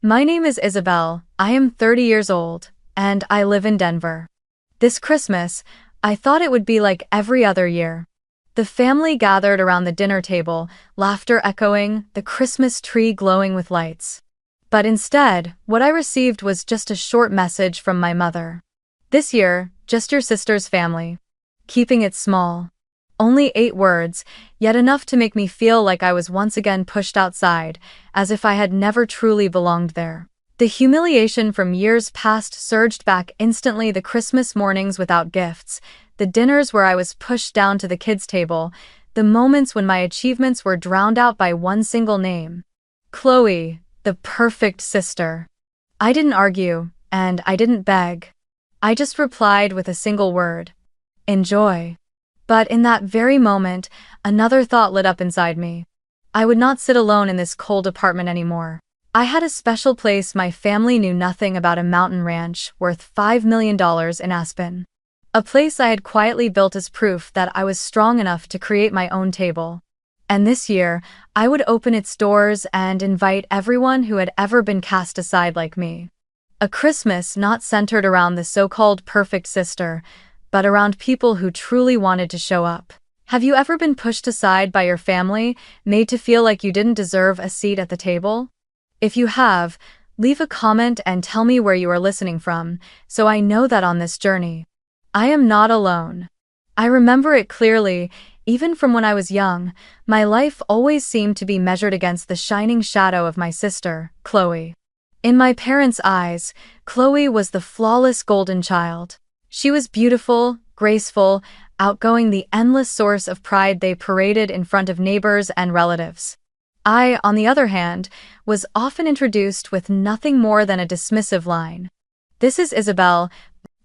My name is Isabelle, I am 30 years old, and I live in Denver. This Christmas, I thought it would be like every other year. The family gathered around the dinner table, laughter echoing, the Christmas tree glowing with lights. But instead, what I received was just a short message from my mother. This year, just your sister's family. Keeping it small. Only 8 words, yet enough to make me feel like I was once again pushed outside, as if I had never truly belonged there. The humiliation from years past surged back instantly. The Christmas mornings without gifts, the dinners where I was pushed down to the kids' table, the moments when my achievements were drowned out by one single name. Chloe, the perfect sister. I didn't argue, and I didn't beg. I just replied with a single word. Enjoy. But in that very moment, another thought lit up inside me. I would not sit alone in this cold apartment anymore. I had a special place. My family knew nothing about a mountain ranch worth $5 million in Aspen. A place I had quietly built as proof that I was strong enough to create my own table. And this year, I would open its doors and invite everyone who had ever been cast aside like me. A Christmas not centered around the so-called perfect sister, but around people who truly wanted to show up. Have you ever been pushed aside by your family, made to feel like you didn't deserve a seat at the table? If you have, leave a comment and tell me where you are listening from, so I know that on this journey, I am not alone. I remember it clearly, even from when I was young, my life always seemed to be measured against the shining shadow of my sister, Chloe. In my parents' eyes, Chloe was the flawless golden child. She was beautiful, graceful, outgoing, the endless source of pride they paraded in front of neighbors and relatives. I, on the other hand, was often introduced with nothing more than a dismissive line. "This is Isabelle,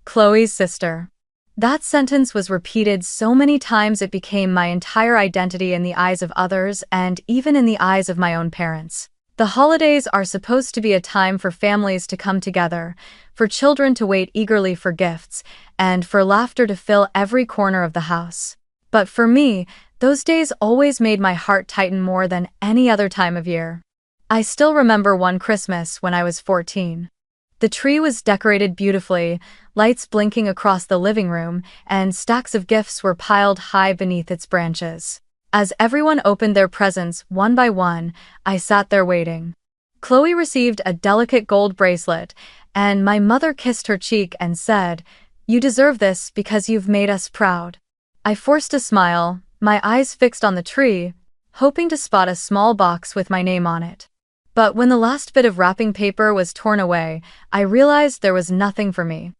Chloe's sister." That sentence was repeated so many times it became my entire identity in the eyes of others and even in the eyes of my own parents. The holidays are supposed to be a time for families to come together, for children to wait eagerly for gifts, and for laughter to fill every corner of the house. But for me, those days always made my heart tighten more than any other time of year. I still remember one Christmas when I was 14. The tree was decorated beautifully, lights blinking across the living room, and stacks of gifts were piled high beneath its branches. As everyone opened their presents one by one, I sat there waiting. Chloe received a delicate gold bracelet, and my mother kissed her cheek and said, "You deserve this because you've made us proud." I forced a smile, my eyes fixed on the tree, hoping to spot a small box with my name on it. But when the last bit of wrapping paper was torn away, I realized there was nothing for me.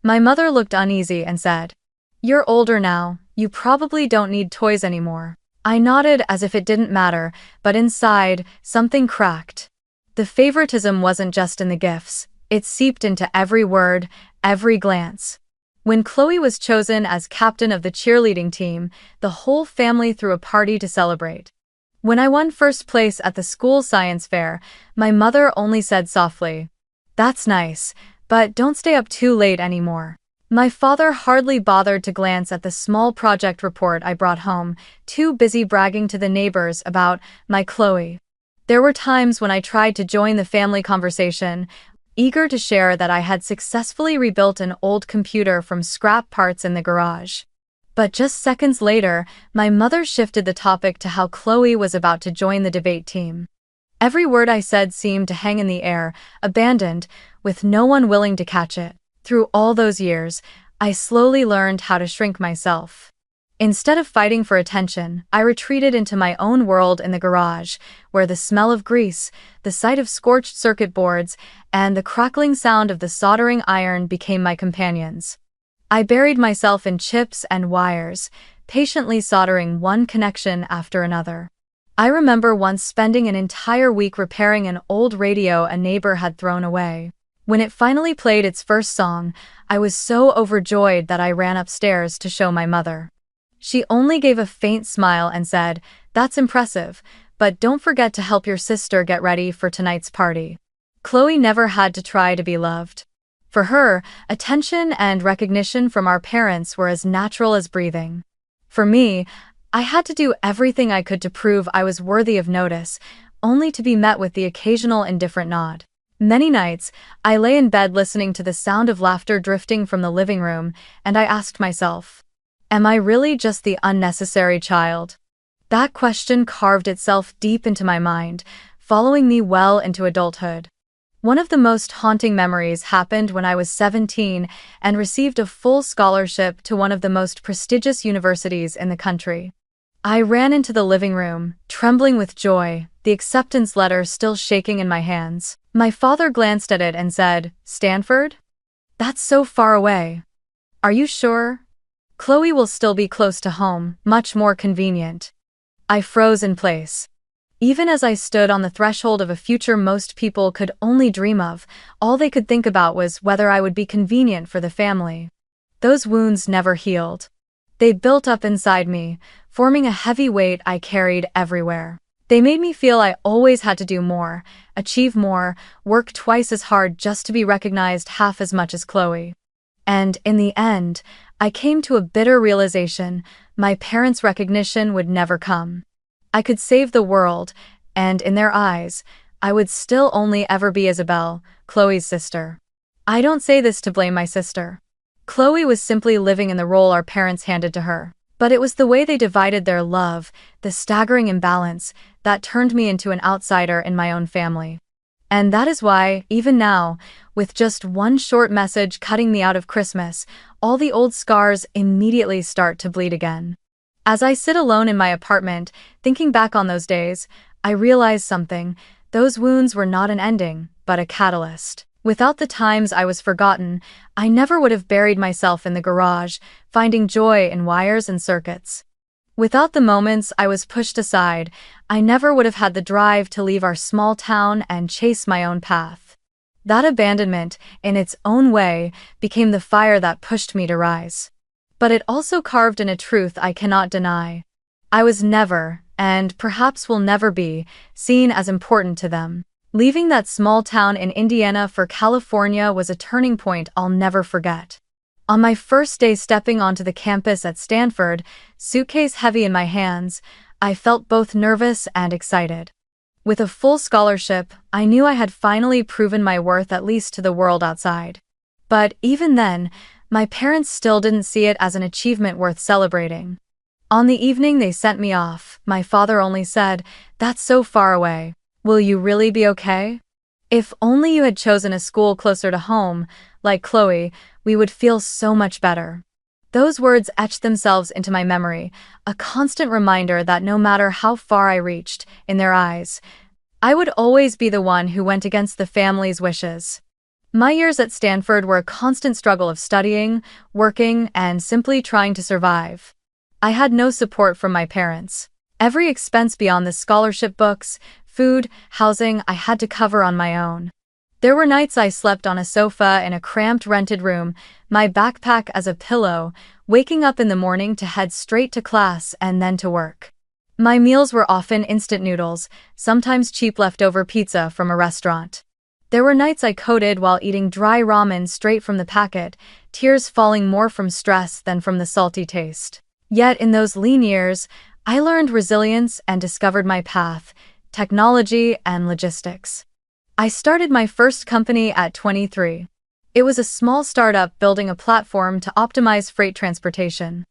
My mother looked uneasy and said, "You're older now, you probably don't need toys anymore." I nodded as if it didn't matter, but inside, something cracked. The favoritism wasn't just in the gifts, it seeped into every word, every glance. When Chloe was chosen as captain of the cheerleading team, the whole family threw a party to celebrate. When I won first place at the school science fair, my mother only said softly, "That's nice, but don't stay up too late anymore." My father hardly bothered to glance at the small project report I brought home, too busy bragging to the neighbors about my Chloe. There were times when I tried to join the family conversation, eager to share that I had successfully rebuilt an old computer from scrap parts in the garage. But just seconds later, my mother shifted the topic to how Chloe was about to join the debate team. Every word I said seemed to hang in the air, abandoned, with no one willing to catch it. Through all those years, I slowly learned how to shrink myself. Instead of fighting for attention, I retreated into my own world in the garage, where the smell of grease, the sight of scorched circuit boards, and the crackling sound of the soldering iron became my companions. I buried myself in chips and wires, patiently soldering one connection after another. I remember once spending an entire week repairing an old radio a neighbor had thrown away. When it finally played its first song, I was so overjoyed that I ran upstairs to show my mother. She only gave a faint smile and said, "That's impressive, but don't forget to help your sister get ready for tonight's party." Chloe never had to try to be loved. For her, attention and recognition from our parents were as natural as breathing. For me, I had to do everything I could to prove I was worthy of notice, only to be met with the occasional indifferent nod. Many nights, I lay in bed listening to the sound of laughter drifting from the living room, and I asked myself, am I really just the unnecessary child? That question carved itself deep into my mind, following me well into adulthood. One of the most haunting memories happened when I was 17 and received a full scholarship to one of the most prestigious universities in the country. I ran into the living room, trembling with joy, the acceptance letter still shaking in my hands. My father glanced at it and said, "Stanford? That's so far away. Are you sure? Chloe will still be close to home, much more convenient." I froze in place. Even as I stood on the threshold of a future most people could only dream of, all they could think about was whether I would be convenient for the family. Those wounds never healed. They built up inside me, forming a heavy weight I carried everywhere. They made me feel I always had to do more, achieve more, work twice as hard just to be recognized half as much as Chloe. And in the end, I came to a bitter realization: my parents' recognition would never come. I could save the world, and in their eyes, I would still only ever be Isabelle, Chloe's sister. I don't say this to blame my sister. Chloe was simply living in the role our parents handed to her. But it was the way they divided their love, the staggering imbalance, that turned me into an outsider in my own family. And that is why, even now, with just one short message cutting me out of Christmas, all the old scars immediately start to bleed again. As I sit alone in my apartment, thinking back on those days, I realize something: those wounds were not an ending, but a catalyst. Without the times I was forgotten, I never would have buried myself in the garage, finding joy in wires and circuits. Without the moments I was pushed aside, I never would have had the drive to leave our small town and chase my own path. That abandonment, in its own way, became the fire that pushed me to rise. But it also carved in a truth I cannot deny. I was never, and perhaps will never be, seen as important to them. Leaving that small town in Indiana for California was a turning point I'll never forget. On my first day stepping onto the campus at Stanford, suitcase heavy in my hands, I felt both nervous and excited. With a full scholarship, I knew I had finally proven my worth, at least to the world outside. But even then, my parents still didn't see it as an achievement worth celebrating. On the evening they sent me off, my father only said, "That's so far away. Will you really be okay? If only you had chosen a school closer to home, like Chloe, we would feel so much better." Those words etched themselves into my memory, a constant reminder that no matter how far I reached, in their eyes, I would always be the one who went against the family's wishes. My years at Stanford were a constant struggle of studying, working, and simply trying to survive. I had no support from my parents. Every expense beyond the scholarship, books, food, housing, I had to cover on my own. There were nights I slept on a sofa in a cramped rented room, my backpack as a pillow, waking up in the morning to head straight to class and then to work. My meals were often instant noodles, sometimes cheap leftover pizza from a restaurant. There were nights I coded while eating dry ramen straight from the packet, tears falling more from stress than from the salty taste. Yet in those lean years, I learned resilience and discovered my path: technology and logistics. I started my first company at 23. It was a small startup building a platform to optimize freight transportation.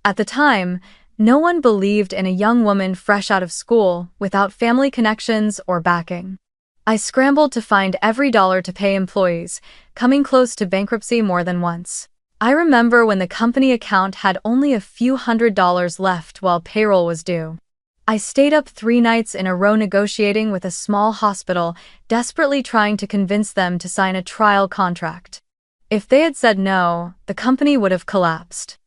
At the time, no one believed in a young woman fresh out of school, without family connections or backing. I scrambled to find every dollar to pay employees, coming close to bankruptcy more than once. I remember when the company account had only a few $100s left while payroll was due. I stayed up 3 nights in a row negotiating with a small hospital, desperately trying to convince them to sign a trial contract. If they had said no, the company would have collapsed.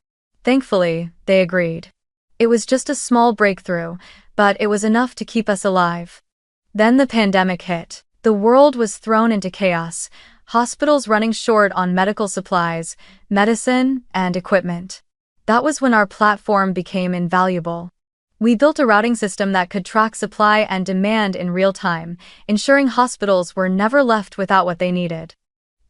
Thankfully, they agreed. It was just a small breakthrough, but it was enough to keep us alive. Then the pandemic hit. The world was thrown into chaos, hospitals running short on medical supplies, medicine, and equipment. That was when our platform became invaluable. We built a routing system that could track supply and demand in real time, ensuring hospitals were never left without what they needed.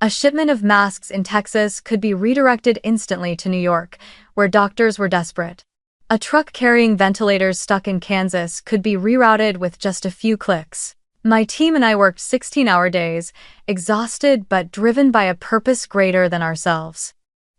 A shipment of masks in Texas could be redirected instantly to New York, where doctors were desperate. A truck carrying ventilators stuck in Kansas could be rerouted with just a few clicks. My team and I worked 16-hour days, exhausted but driven by a purpose greater than ourselves.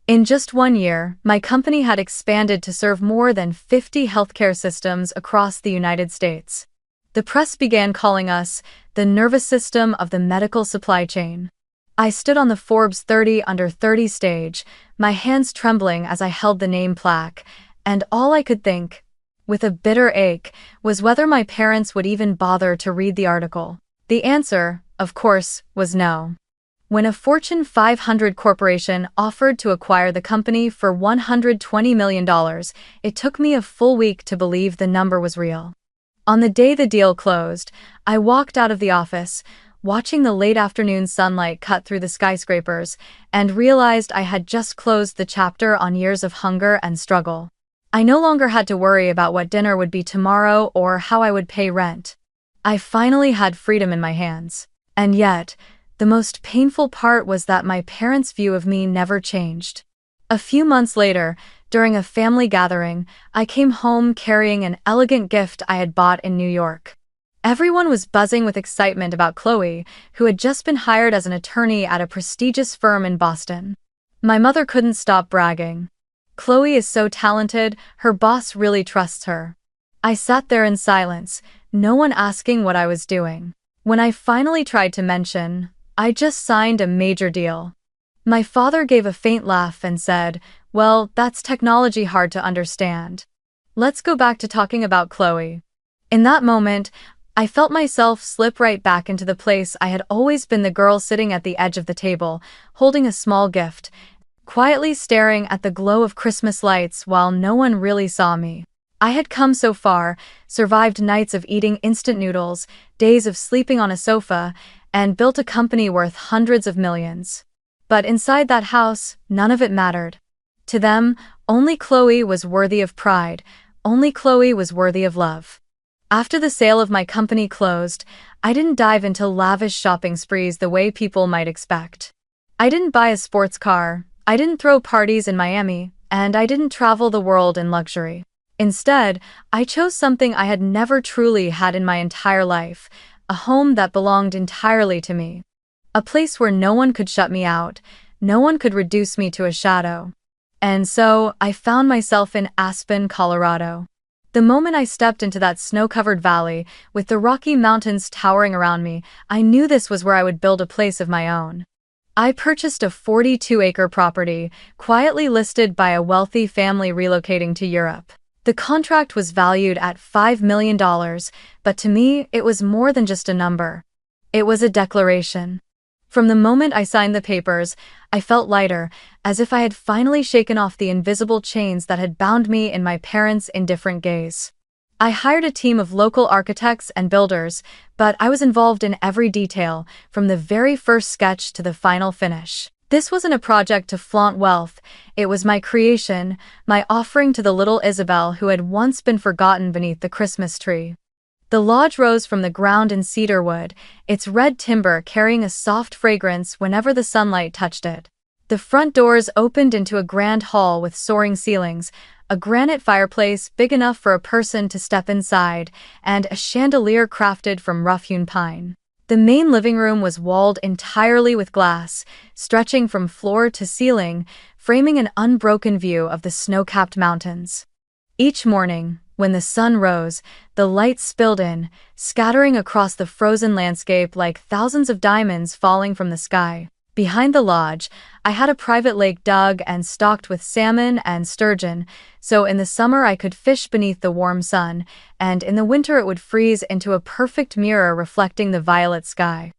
In just 1 year, my company had expanded to serve more than 50 healthcare systems across the United States. The press began calling us the nervous system of the medical supply chain. I stood on the Forbes 30 Under 30 stage, my hands trembling as I held the name plaque, and all I could think, with a bitter ache, was whether my parents would even bother to read the article. The answer, of course, was no. When a Fortune 500 corporation offered to acquire the company for $120 million, it took me a full week to believe the number was real. On the day the deal closed, I walked out of the office, watching the late afternoon sunlight cut through the skyscrapers, and realized I had just closed the chapter on years of hunger and struggle. I no longer had to worry about what dinner would be tomorrow or how I would pay rent. I finally had freedom in my hands. And yet, the most painful part was that my parents' view of me never changed. A few months later, during a family gathering, I came home carrying an elegant gift I had bought in New York. Everyone was buzzing with excitement about Chloe, who had just been hired as an attorney at a prestigious firm in Boston. My mother couldn't stop bragging. "Chloe is so talented, her boss really trusts her." I sat there in silence, no one asking what I was doing. When I finally tried to mention, "I just signed a major deal," my father gave a faint laugh and said, "Well, that's technology hard to understand. Let's go back to talking about Chloe." In that moment, I felt myself slip right back into the place I had always been, the girl sitting at the edge of the table, holding a small gift, quietly staring at the glow of Christmas lights while no one really saw me. I had come so far, survived nights of eating instant noodles, days of sleeping on a sofa, and built a company worth hundreds of millions. But inside that house, none of it mattered. To them, only Chloe was worthy of pride, only Chloe was worthy of love. After the sale of my company closed, I didn't dive into lavish shopping sprees the way people might expect. I didn't buy a sports car, I didn't throw parties in Miami, and I didn't travel the world in luxury. Instead, I chose something I had never truly had in my entire life, a home that belonged entirely to me. A place where no one could shut me out, no one could reduce me to a shadow. And so, I found myself in Aspen, Colorado. The moment I stepped into that snow-covered valley, with the Rocky Mountains towering around me, I knew this was where I would build a place of my own. I purchased a 42-acre property, quietly listed by a wealthy family relocating to Europe. The contract was valued at $5 million, but to me, it was more than just a number. It was a declaration. From the moment I signed the papers, I felt lighter, as if I had finally shaken off the invisible chains that had bound me in my parents' indifferent gaze. I hired a team of local architects and builders, but I was involved in every detail, from the very first sketch to the final finish. This wasn't a project to flaunt wealth, it was my creation, my offering to the little Isabelle who had once been forgotten beneath the Christmas tree. The lodge rose from the ground in cedar wood, its red timber carrying a soft fragrance whenever the sunlight touched it. The front doors opened into a grand hall with soaring ceilings, a granite fireplace big enough for a person to step inside, and a chandelier crafted from rough-hewn pine. The main living room was walled entirely with glass, stretching from floor to ceiling, framing an unbroken view of the snow-capped mountains. Each morning, when the sun rose, the light spilled in, scattering across the frozen landscape like thousands of diamonds falling from the sky. Behind the lodge, I had a private lake dug and stocked with salmon and sturgeon, so in the summer I could fish beneath the warm sun, and in the winter it would freeze into a perfect mirror reflecting the violet sky.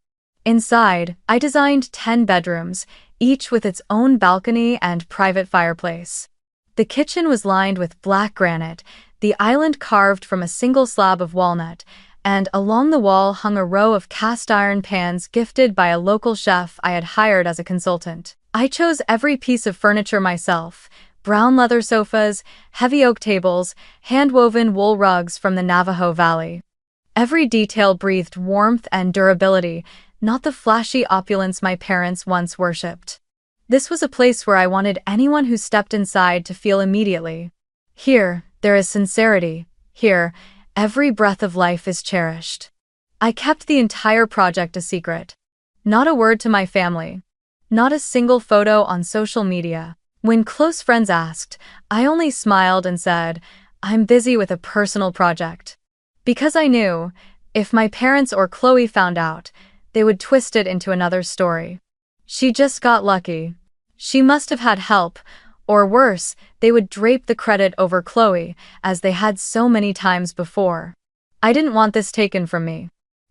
Inside, I designed 10 bedrooms, each with its own balcony and private fireplace. The kitchen was lined with black granite, the island carved from a single slab of walnut, and along the wall hung a row of cast-iron pans gifted by a local chef I had hired as a consultant. I chose every piece of furniture myself: brown leather sofas, heavy oak tables, hand-woven wool rugs from the Navajo Valley. Every detail breathed warmth and durability, not the flashy opulence my parents once worshipped. This was a place where I wanted anyone who stepped inside to feel immediately. Here, there is sincerity. Here, every breath of life is cherished. I kept the entire project a secret. Not a word to my family. Not a single photo on social media. When close friends asked, I only smiled and said, I'm busy with a personal project. Because I knew, if my parents or Chloe found out, they would twist it into another story. She just got lucky. She must have had help, or worse, they would drape the credit over Chloe, as they had so many times before. I didn't want this taken from me.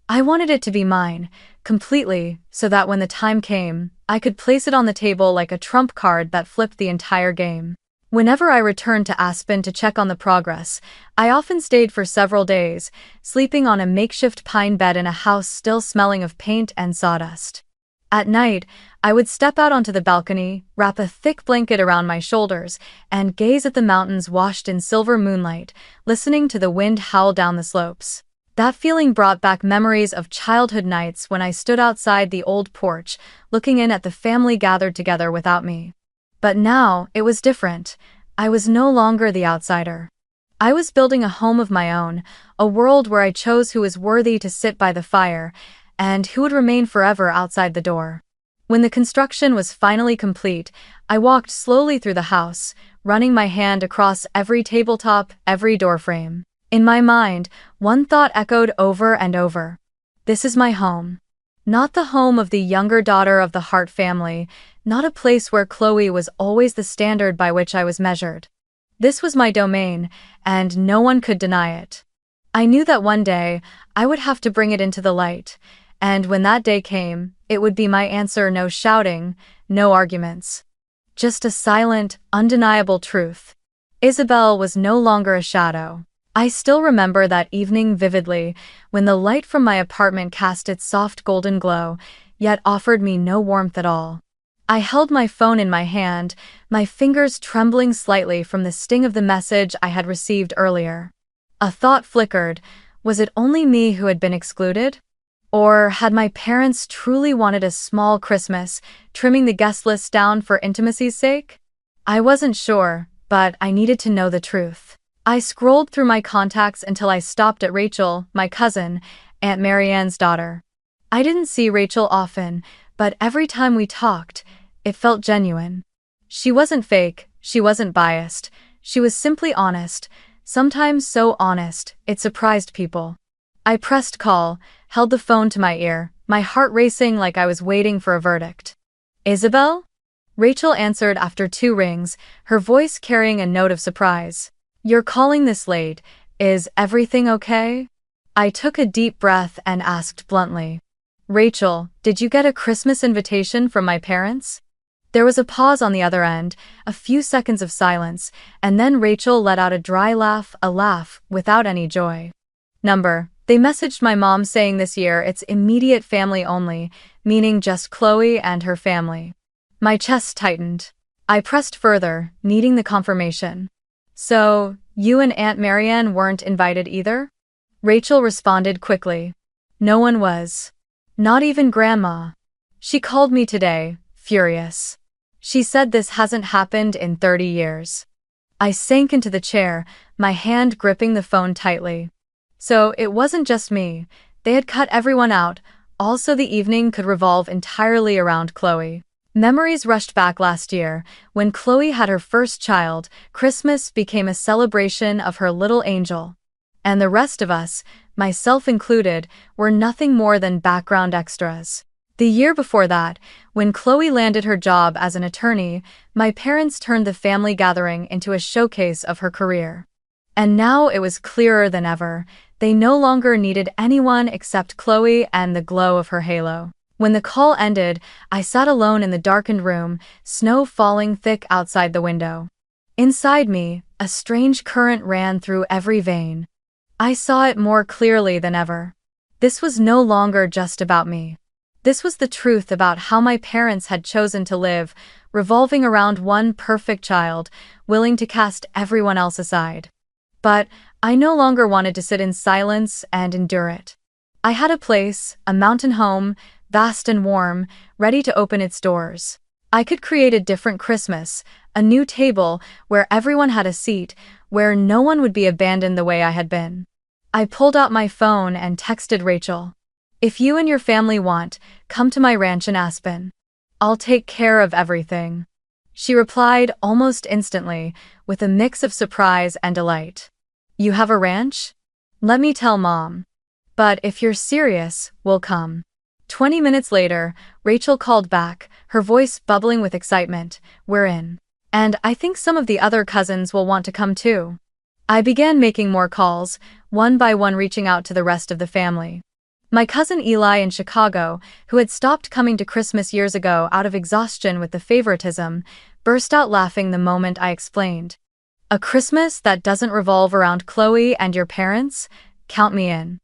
I wanted it to be mine, completely, so that when the time came, I could place it on the table like a trump card that flipped the entire game. Whenever I returned to Aspen to check on the progress, I often stayed for several days, sleeping on a makeshift pine bed in a house still smelling of paint and sawdust. At night, I would step out onto the balcony, wrap a thick blanket around my shoulders, and gaze at the mountains washed in silver moonlight, listening to the wind howl down the slopes. That feeling brought back memories of childhood nights when I stood outside the old porch, looking in at the family gathered together without me. But now, it was different. I was no longer the outsider. I was building a home of my own, a world where I chose who was worthy to sit by the fire, and who would remain forever outside the door. When the construction was finally complete, I walked slowly through the house, running my hand across every tabletop, every doorframe. In my mind, one thought echoed over and over. This is my home. Not the home of the younger daughter of the Hart family, not a place where Chloe was always the standard by which I was measured. This was my domain, and no one could deny it. I knew that one day, I would have to bring it into the light, and when that day came, it would be my answer: no shouting, no arguments. Just a silent, undeniable truth. Isabelle was no longer a shadow. I still remember that evening vividly, when the light from my apartment cast its soft golden glow, yet offered me no warmth at all. I held my phone in my hand, my fingers trembling slightly from the sting of the message I had received earlier. A thought flickered. Was it only me who had been excluded? Or had my parents truly wanted a small Christmas, trimming the guest list down for intimacy's sake? I wasn't sure, but I needed to know the truth. I scrolled through my contacts until I stopped at Rachel, my cousin, Aunt Marianne's daughter. I didn't see Rachel often, but every time we talked, it felt genuine. She wasn't fake, she wasn't biased, she was simply honest, sometimes so honest, it surprised people. I pressed call, held the phone to my ear, my heart racing like I was waiting for a verdict. Isabelle? Rachel answered after 2 rings, her voice carrying a note of surprise. You're calling this late. Is everything okay? I took a deep breath and asked bluntly. Rachel, did you get a Christmas invitation from my parents? There was a pause on the other end, a few seconds of silence, and then Rachel let out a dry laugh, a laugh without any joy. They messaged my mom saying this year it's immediate family only, meaning just Chloe and her family. My chest tightened. I pressed further, needing the confirmation. So, you and Aunt Marianne weren't invited either? Rachel responded quickly. No one was. Not even Grandma. She called me today, furious. She said this hasn't happened in 30 years. I sank into the chair, my hand gripping the phone tightly. So, it wasn't just me. They had cut everyone out, also the evening could revolve entirely around Chloe. Memories rushed back last year. When Chloe had her first child, Christmas became a celebration of her little angel. And the rest of us, myself included, were nothing more than background extras. The year before that, when Chloe landed her job as an attorney, my parents turned the family gathering into a showcase of her career. And now it was clearer than ever. They no longer needed anyone except Chloe and the glow of her halo. When the call ended, I sat alone in the darkened room, snow falling thick outside the window. Inside me, a strange current ran through every vein. I saw it more clearly than ever. This was no longer just about me. This was the truth about how my parents had chosen to live, revolving around one perfect child, willing to cast everyone else aside. But I no longer wanted to sit in silence and endure it. I had a place, a mountain home, vast and warm, ready to open its doors. I could create a different Christmas, a new table where everyone had a seat, where no one would be abandoned the way I had been. I pulled out my phone and texted Rachel. If you and your family want, come to my ranch in Aspen. I'll take care of everything." She replied almost instantly, with a mix of surprise and delight. "You have a ranch? Let me tell Mom. But if you're serious, we'll come." 20 minutes later, Rachel called back, her voice bubbling with excitement. "We're in. And I think some of the other cousins will want to come too." I began making more calls, one by one reaching out to the rest of the family. My cousin Eli in Chicago, who had stopped coming to Christmas years ago out of exhaustion with the favoritism, burst out laughing the moment I explained. "A Christmas that doesn't revolve around Chloe and your parents? Count me in."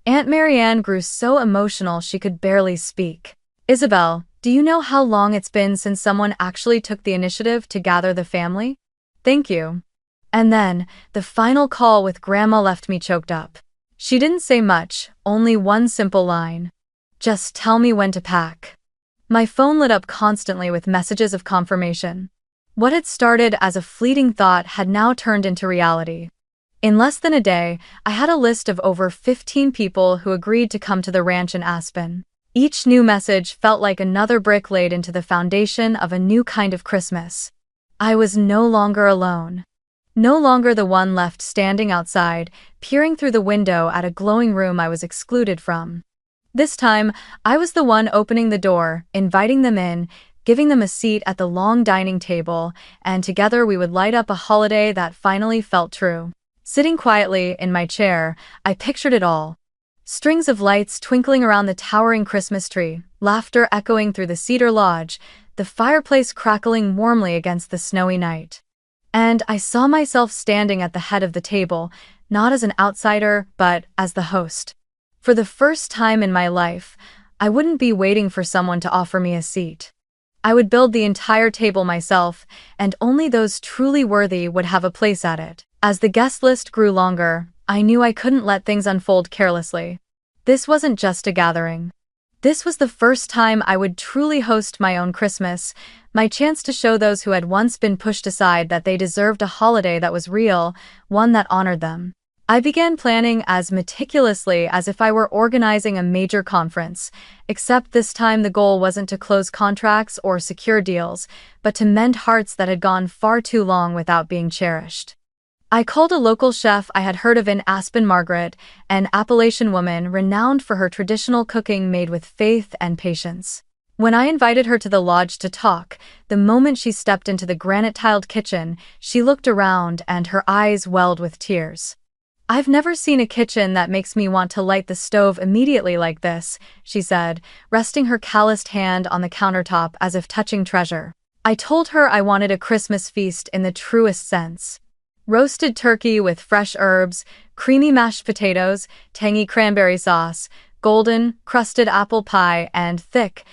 Aunt Marianne grew so emotional she could barely speak. "Isabelle, do you know how long it's been since someone actually took the initiative to gather the family? Thank you." And then, the final call with Grandma left me choked up. She didn't say much, only one simple line. "Just tell me when to pack." My phone lit up constantly with messages of confirmation. What had started as a fleeting thought had now turned into reality. In less than a day, I had a list of over 15 people who agreed to come to the ranch in Aspen. Each new message felt like another brick laid into the foundation of a new kind of Christmas. I was no longer alone. No longer the one left standing outside, peering through the window at a glowing room I was excluded from. This time, I was the one opening the door, inviting them in, giving them a seat at the long dining table, and together we would light up a holiday that finally felt true. Sitting quietly in my chair, I pictured it all. Strings of lights twinkling around the towering Christmas tree, laughter echoing through the cedar lodge, the fireplace crackling warmly against the snowy night. And I saw myself standing at the head of the table, not as an outsider, but as the host. For the first time in my life, I wouldn't be waiting for someone to offer me a seat. I would build the entire table myself, and only those truly worthy would have a place at it. As the guest list grew longer, I knew I couldn't let things unfold carelessly. This wasn't just a gathering. This was the first time I would truly host my own Christmas, my chance to show those who had once been pushed aside that they deserved a holiday that was real, one that honored them. I began planning as meticulously as if I were organizing a major conference, except this time the goal wasn't to close contracts or secure deals, but to mend hearts that had gone far too long without being cherished. I called a local chef I had heard of in Aspen, Margaret, an Appalachian woman renowned for her traditional cooking made with faith and patience. When I invited her to the lodge to talk, the moment she stepped into the granite-tiled kitchen, she looked around and her eyes welled with tears. "I've never seen a kitchen that makes me want to light the stove immediately like this," she said, resting her calloused hand on the countertop as if touching treasure. I told her I wanted a Christmas feast in the truest sense. Roasted turkey with fresh herbs, creamy mashed potatoes, tangy cranberry sauce, golden, crusted apple pie, and thick,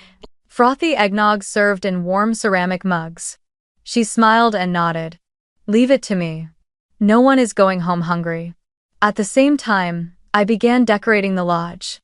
frothy eggnog served in warm ceramic mugs. She smiled and nodded. "Leave it to me. No one is going home hungry." At the same time, I began decorating the lodge.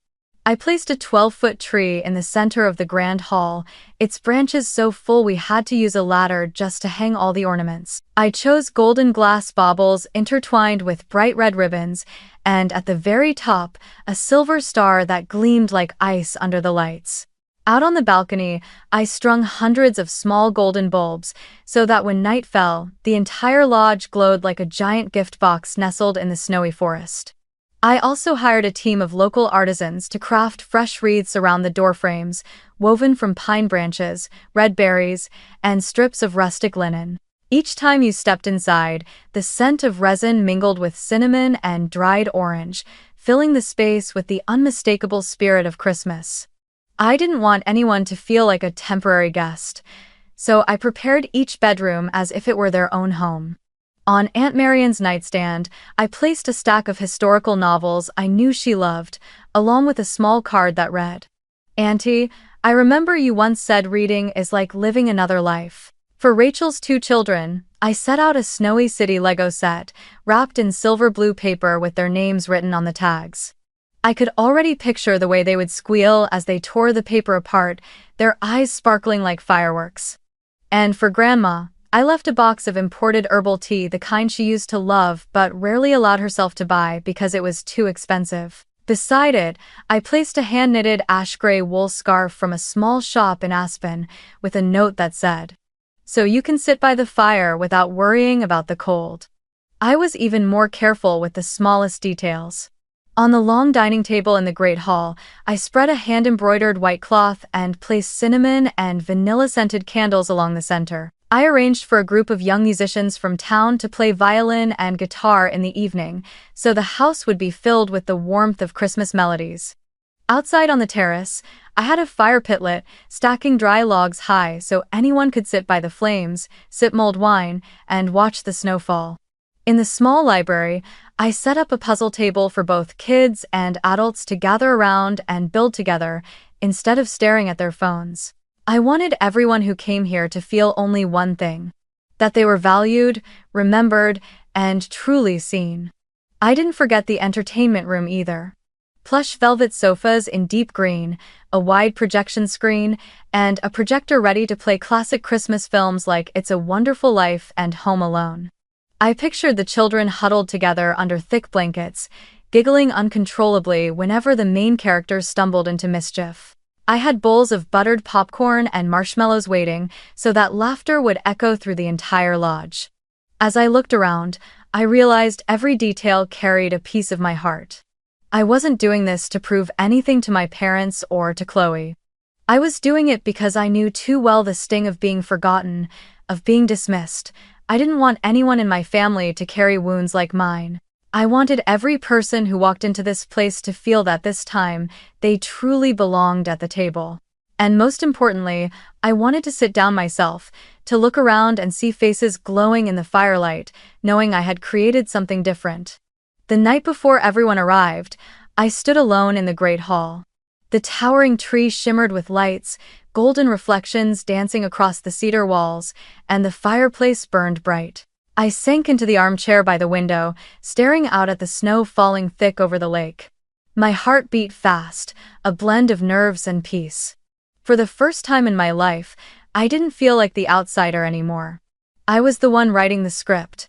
I placed a 12-foot tree in the center of the grand hall, its branches so full we had to use a ladder just to hang all the ornaments. I chose golden glass baubles intertwined with bright red ribbons, and at the very top, a silver star that gleamed like ice under the lights. Out on the balcony, I strung hundreds of small golden bulbs, so that when night fell, the entire lodge glowed like a giant gift box nestled in the snowy forest. I also hired a team of local artisans to craft fresh wreaths around the doorframes, woven from pine branches, red berries, and strips of rustic linen. Each time you stepped inside, the scent of resin mingled with cinnamon and dried orange, filling the space with the unmistakable spirit of Christmas. I didn't want anyone to feel like a temporary guest, so I prepared each bedroom as if it were their own home. On Aunt Marian's nightstand, I placed a stack of historical novels I knew she loved, along with a small card that read, "Auntie, I remember you once said reading is like living another life." For Rachel's 2 children, I set out a Snowy City Lego set, wrapped in silver blue paper with their names written on the tags. I could already picture the way they would squeal as they tore the paper apart, their eyes sparkling like fireworks. And for Grandma, I left a box of imported herbal tea, the kind she used to love but rarely allowed herself to buy because it was too expensive. Beside it, I placed a hand-knitted ash-gray wool scarf from a small shop in Aspen with a note that said, "So you can sit by the fire without worrying about the cold." I was even more careful with the smallest details. On the long dining table in the Great Hall, I spread a hand-embroidered white cloth and placed cinnamon and vanilla-scented candles along the center. I arranged for a group of young musicians from town to play violin and guitar in the evening, so the house would be filled with the warmth of Christmas melodies. Outside on the terrace, I had a fire pit lit, stacking dry logs high so anyone could sit by the flames, sip mulled wine, and watch the snow fall. In the small library, I set up a puzzle table for both kids and adults to gather around and build together, instead of staring at their phones. I wanted everyone who came here to feel only one thing: that they were valued, remembered, and truly seen. I didn't forget the entertainment room either. Plush velvet sofas in deep green, a wide projection screen, and a projector ready to play classic Christmas films like It's a Wonderful Life and Home Alone. I pictured the children huddled together under thick blankets, giggling uncontrollably whenever the main characters stumbled into mischief. I had bowls of buttered popcorn and marshmallows waiting so that laughter would echo through the entire lodge. As I looked around, I realized every detail carried a piece of my heart. I wasn't doing this to prove anything to my parents or to Chloe. I was doing it because I knew too well the sting of being forgotten, of being dismissed. I didn't want anyone in my family to carry wounds like mine. I wanted every person who walked into this place to feel that this time, they truly belonged at the table. And most importantly, I wanted to sit down myself, to look around and see faces glowing in the firelight, knowing I had created something different. The night before everyone arrived, I stood alone in the Great Hall. The towering tree shimmered with lights, golden reflections dancing across the cedar walls, and the fireplace burned bright. I sank into the armchair by the window, staring out at the snow falling thick over the lake. My heart beat fast, a blend of nerves and peace. For the first time in my life, I didn't feel like the outsider anymore. I was the one writing the script.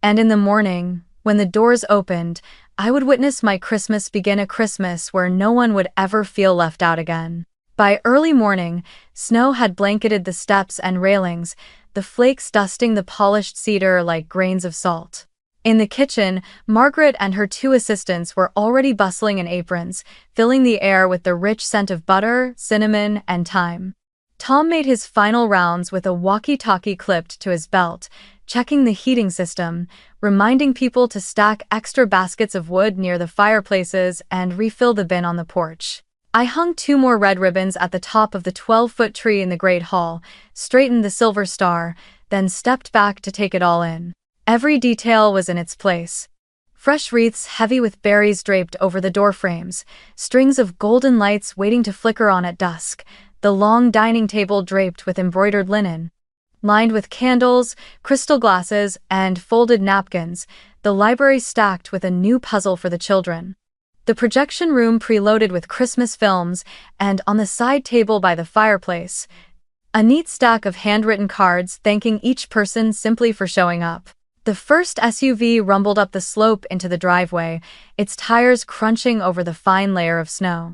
And in the morning, when the doors opened, I would witness my Christmas begin, a Christmas where no one would ever feel left out again. By early morning, snow had blanketed the steps and railings, the flakes dusting the polished cedar like grains of salt. In the kitchen, Margaret and her two assistants were already bustling in aprons, filling the air with the rich scent of butter, cinnamon, and thyme. Tom made his final rounds with a walkie-talkie clipped to his belt, checking the heating system, reminding people to stack extra baskets of wood near the fireplaces and refill the bin on the porch. I hung 2 more red ribbons at the top of the 12-foot tree in the Great Hall, straightened the silver star, then stepped back to take it all in. Every detail was in its place. Fresh wreaths heavy with berries draped over the doorframes, strings of golden lights waiting to flicker on at dusk, the long dining table draped with embroidered linen. Lined with candles, crystal glasses, and folded napkins, the library stacked with a new puzzle for the children. The projection room preloaded with Christmas films, and on the side table by the fireplace, a neat stack of handwritten cards thanking each person simply for showing up. The first SUV rumbled up the slope into the driveway, its tires crunching over the fine layer of snow.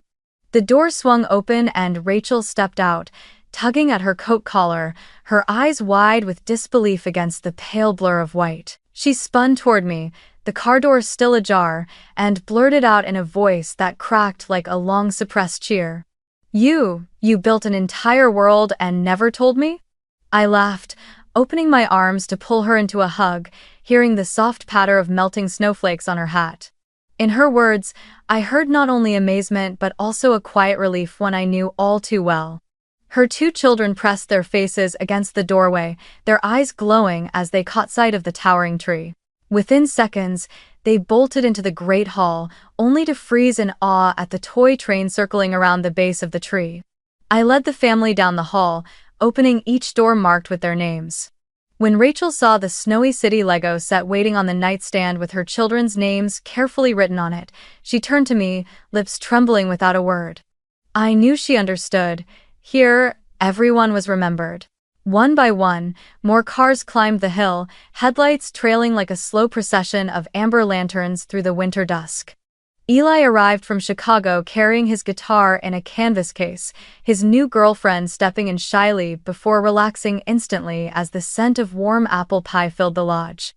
The door swung open and Rachel stepped out, tugging at her coat collar, her eyes wide with disbelief against the pale blur of white. She spun toward me, the car door still ajar, and blurted out in a voice that cracked like a long-suppressed cheer. You built an entire world and never told me?" I laughed, opening my arms to pull her into a hug, hearing the soft patter of melting snowflakes on her hat. In her words, I heard not only amazement but also a quiet relief one I knew all too well. Her 2 children pressed their faces against the doorway, their eyes glowing as they caught sight of the towering tree. Within seconds, they bolted into the Great Hall, only to freeze in awe at the toy train circling around the base of the tree. I led the family down the hall, opening each door marked with their names. When Rachel saw the snowy city Lego set waiting on the nightstand with her children's names carefully written on it, she turned to me, lips trembling without a word. I knew she understood. Here, everyone was remembered. One by one, more cars climbed the hill, headlights trailing like a slow procession of amber lanterns through the winter dusk. Eli arrived from Chicago carrying his guitar in a canvas case, his new girlfriend stepping in shyly before relaxing instantly as the scent of warm apple pie filled the lodge.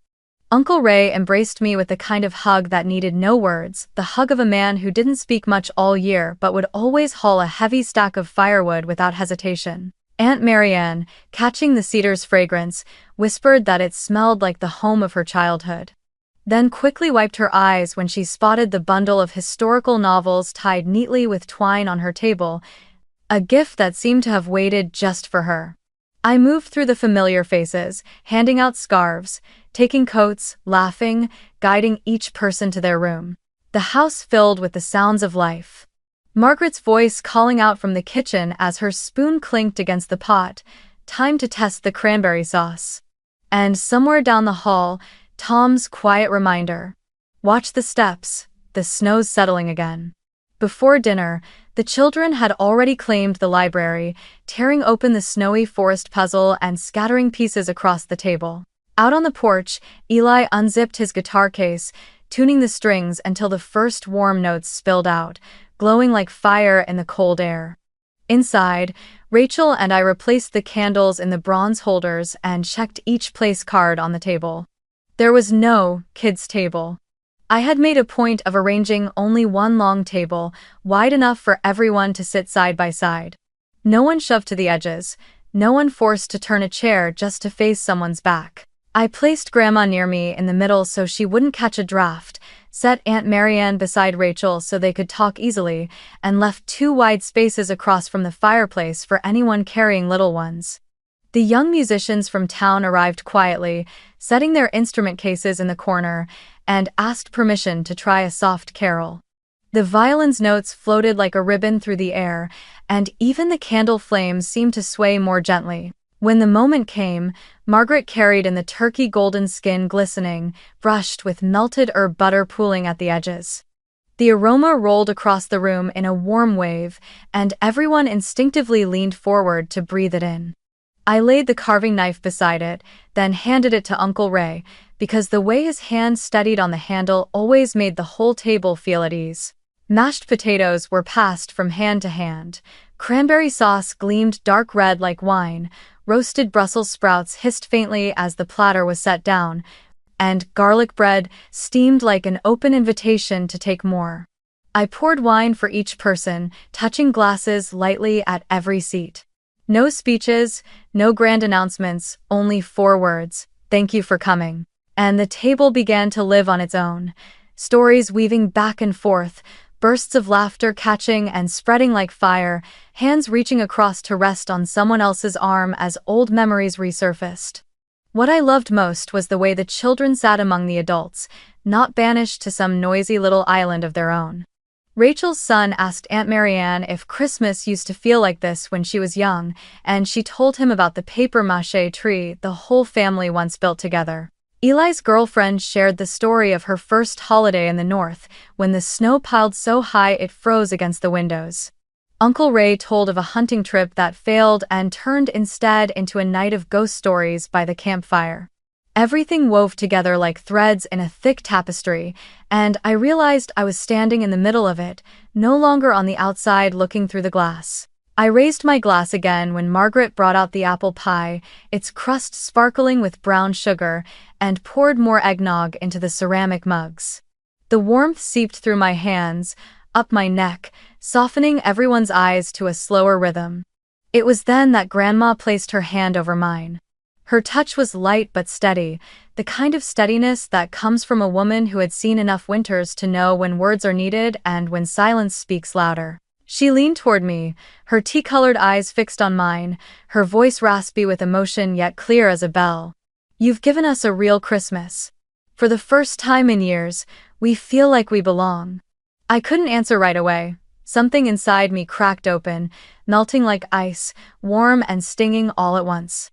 Uncle Ray embraced me with the kind of hug that needed no words, the hug of a man who didn't speak much all year but would always haul a heavy stack of firewood without hesitation. Aunt Marianne, catching the cedar's fragrance, whispered that it smelled like the home of her childhood. Then quickly wiped her eyes when she spotted the bundle of historical novels tied neatly with twine on her table, a gift that seemed to have waited just for her. I moved through the familiar faces, handing out scarves, taking coats, laughing, guiding each person to their room. The house filled with the sounds of life. Margaret's voice calling out from the kitchen as her spoon clinked against the pot, time to test the cranberry sauce. And somewhere down the hall, Tom's quiet reminder. Watch the steps, the snow's settling again. Before dinner, the children had already claimed the library, tearing open the snowy forest puzzle and scattering pieces across the table. Out on the porch, Eli unzipped his guitar case, tuning the strings until the first warm notes spilled out, glowing like fire in the cold air. Inside, Rachel and I replaced the candles in the bronze holders and checked each place card on the table. There was no kids' table. I had made a point of arranging only one long table, wide enough for everyone to sit side by side. No one shoved to the edges, no one forced to turn a chair just to face someone's back. I placed Grandma near me in the middle so she wouldn't catch a draft, set Aunt Marianne beside Rachel so they could talk easily, and left 2 wide spaces across from the fireplace for anyone carrying little ones. The young musicians from town arrived quietly, setting their instrument cases in the corner, and asked permission to try a soft carol. The violin's notes floated like a ribbon through the air, and even the candle flames seemed to sway more gently. When the moment came, Margaret carried in the turkey golden skin glistening, brushed with melted herb butter pooling at the edges. The aroma rolled across the room in a warm wave, and everyone instinctively leaned forward to breathe it in. I laid the carving knife beside it, then handed it to Uncle Ray, because the way his hand steadied on the handle always made the whole table feel at ease. Mashed potatoes were passed from hand to hand. Cranberry sauce gleamed dark red like wine, roasted Brussels sprouts hissed faintly as the platter was set down, and garlic bread steamed like an open invitation to take more. I poured wine for each person, touching glasses lightly at every seat. No speeches, no grand announcements, only 4 words, "Thank you for coming." And the table began to live on its own, stories weaving back and forth, bursts of laughter catching and spreading like fire, hands reaching across to rest on someone else's arm as old memories resurfaced. What I loved most was the way the children sat among the adults, not banished to some noisy little island of their own. Rachel's son asked Aunt Marianne if Christmas used to feel like this when she was young, and she told him about the papier-mâché tree the whole family once built together. Eli's girlfriend shared the story of her first holiday in the north, when the snow piled so high it froze against the windows. Uncle Ray told of a hunting trip that failed and turned instead into a night of ghost stories by the campfire. Everything wove together like threads in a thick tapestry, and I realized I was standing in the middle of it, no longer on the outside looking through the glass. I raised my glass again when Margaret brought out the apple pie, its crust sparkling with brown sugar, and poured more eggnog into the ceramic mugs. The warmth seeped through my hands, up my neck, softening everyone's eyes to a slower rhythm. It was then that Grandma placed her hand over mine. Her touch was light but steady, the kind of steadiness that comes from a woman who had seen enough winters to know when words are needed and when silence speaks louder. She leaned toward me, her tea-colored eyes fixed on mine, her voice raspy with emotion yet clear as a bell. "You've given us a real Christmas. For the first time in years, we feel like we belong." I couldn't answer right away. Something inside me cracked open, melting like ice, warm and stinging all at once.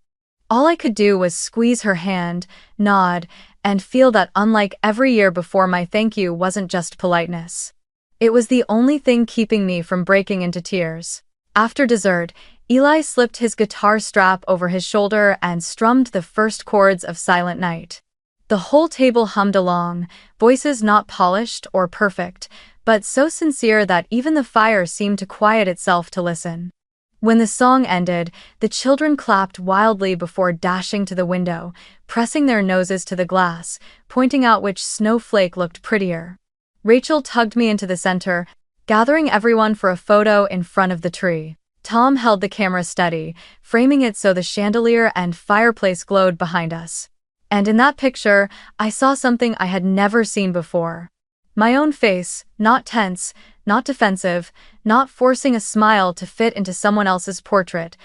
All I could do was squeeze her hand, nod, and feel that unlike every year before, my thank you wasn't just politeness. It was the only thing keeping me from breaking into tears. After dessert, Eli slipped his guitar strap over his shoulder and strummed the first chords of Silent Night. The whole table hummed along, voices not polished or perfect, but so sincere that even the fire seemed to quiet itself to listen. When the song ended, the children clapped wildly before dashing to the window, pressing their noses to the glass, pointing out which snowflake looked prettier. Rachel tugged me into the center, gathering everyone for a photo in front of the tree. Tom held the camera steady, framing it so the chandelier and fireplace glowed behind us. And in that picture, I saw something I had never seen before. My own face, not tense, not defensive, not forcing a smile to fit into someone else's portrait,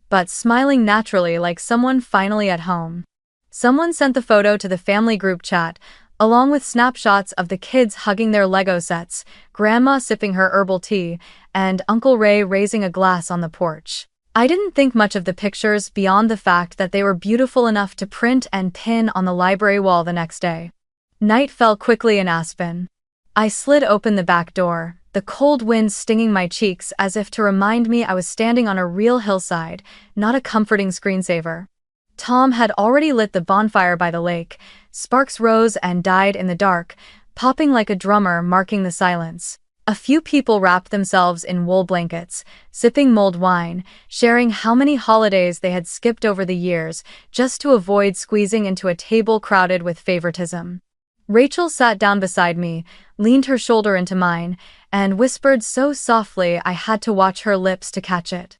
but smiling naturally like someone finally at home. Someone sent the photo to the family group chat, along with snapshots of the kids hugging their Lego sets, Grandma sipping her herbal tea, and Uncle Ray raising a glass on the porch. I didn't think much of the pictures beyond the fact that they were beautiful enough to print and pin on the library wall the next day. Night fell quickly in Aspen. I slid open the back door, the cold wind stinging my cheeks as if to remind me I was standing on a real hillside, not a comforting screensaver. Tom had already lit the bonfire by the lake. Sparks rose and died in the dark, popping like a drummer marking the silence. A few people wrapped themselves in wool blankets, sipping mulled wine, sharing how many holidays they had skipped over the years just to avoid squeezing into a table crowded with favoritism. Rachel sat down beside me, leaned her shoulder into mine, and whispered so softly I had to watch her lips to catch it.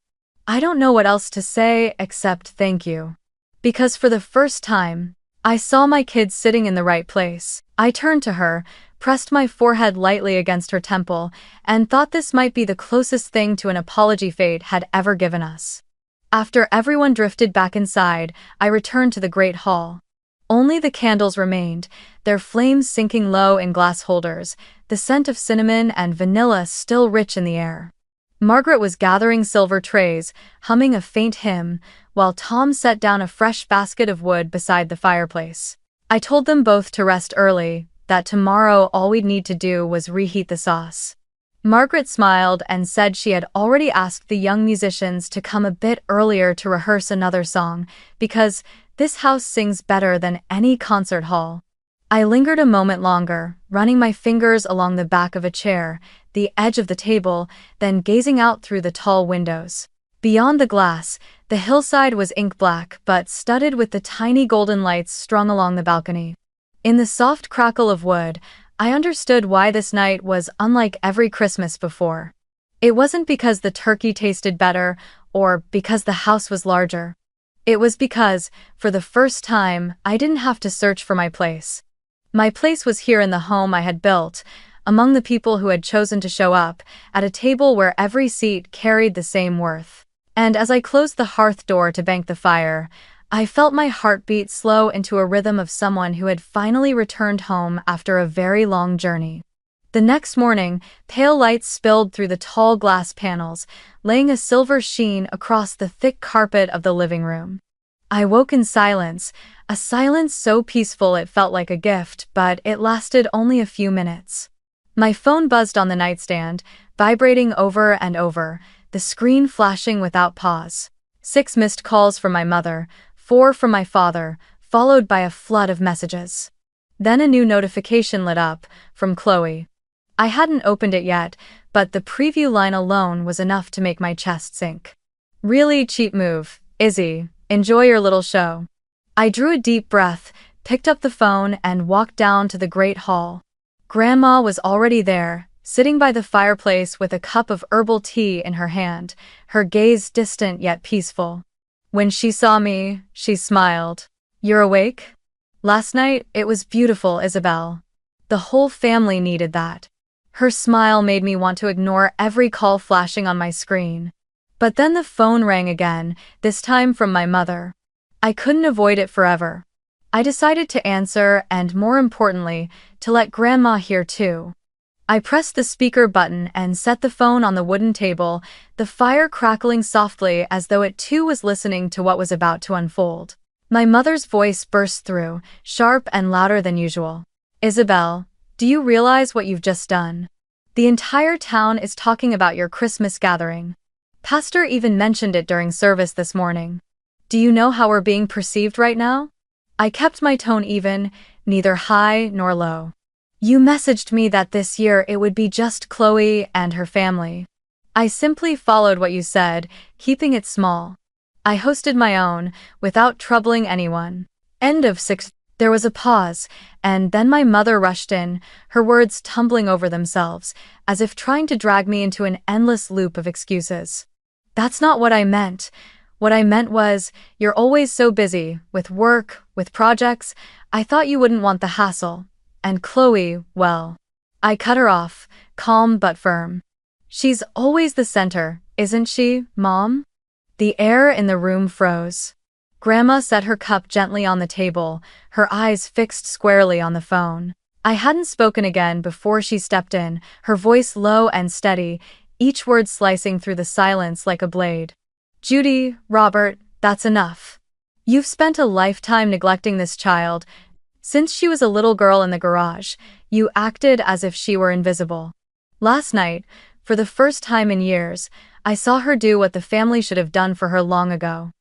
I don't know what else to say except thank you. Because for the first time, I saw my kids sitting in the right place. I turned to her, pressed my forehead lightly against her temple, and thought this might be the closest thing to an apology fate had ever given us. After everyone drifted back inside, I returned to the great hall. Only the candles remained, their flames sinking low in glass holders, the scent of cinnamon and vanilla still rich in the air. Margaret was gathering silver trays, humming a faint hymn, while Tom set down a fresh basket of wood beside the fireplace. I told them both to rest early, that tomorrow all we'd need to do was reheat the sauce. Margaret smiled and said she had already asked the young musicians to come a bit earlier to rehearse another song, because this house sings better than any concert hall. I lingered a moment longer, running my fingers along the back of a chair, the edge of the table, then gazing out through the tall windows. Beyond the glass, the hillside was ink black but studded with the tiny golden lights strung along the balcony. In the soft crackle of wood, I understood why this night was unlike every Christmas before. It wasn't because the turkey tasted better or because the house was larger. It was because, for the first time, I didn't have to search for my place. My place was here in the home I had built, among the people who had chosen to show up, at a table where every seat carried the same worth. And as I closed the hearth door to bank the fire, I felt my heartbeat slow into a rhythm of someone who had finally returned home after a very long journey. The next morning, pale lights spilled through the tall glass panels, laying a silver sheen across the thick carpet of the living room. I woke in silence, a silence so peaceful it felt like a gift, but it lasted only a few minutes. My phone buzzed on the nightstand, vibrating over and over, the screen flashing without pause. 6 missed calls from my mother, 4 from my father, followed by a flood of messages. Then a new notification lit up, from Chloe. I hadn't opened it yet, but the preview line alone was enough to make my chest sink. Really cheap move, Izzy. Enjoy your little show. I drew a deep breath, picked up the phone, and walked down to the great hall. Grandma was already there, sitting by the fireplace with a cup of herbal tea in her hand, her gaze distant yet peaceful. When she saw me, she smiled. "You're awake? Last night, it was beautiful, Isabelle. The whole family needed that." Her smile made me want to ignore every call flashing on my screen. But then the phone rang again, this time from my mother. I couldn't avoid it forever. I decided to answer and, more importantly, to let Grandma hear too. I pressed the speaker button and set the phone on the wooden table, the fire crackling softly as though it too was listening to what was about to unfold. My mother's voice burst through, sharp and louder than usual. "Isabelle, do you realize what you've just done? The entire town is talking about your Christmas gathering. Pastor even mentioned it during service this morning. Do you know how we're being perceived right now?" I kept my tone even, neither high nor low. You messaged me that this year it would be just Chloe and her family. I simply followed what you said, keeping it small. I hosted my own, without troubling anyone. End of 6. There was a pause, and then my mother rushed in, her words tumbling over themselves, as if trying to drag me into an endless loop of excuses. That's not what I meant. What I meant was, you're always so busy, with work, with projects, I thought you wouldn't want the hassle. And Chloe, well. I cut her off, calm but firm. She's always the center, isn't she, Mom? The air in the room froze. Grandma set her cup gently on the table, her eyes fixed squarely on the phone. I hadn't spoken again before she stepped in, her voice low and steady, each word slicing through the silence like a blade. Judy, Robert, that's enough. You've spent a lifetime neglecting this child. Since she was a little girl in the garage, you acted as if she were invisible. Last night, for the first time in years, I saw her do what the family should have done for her long ago.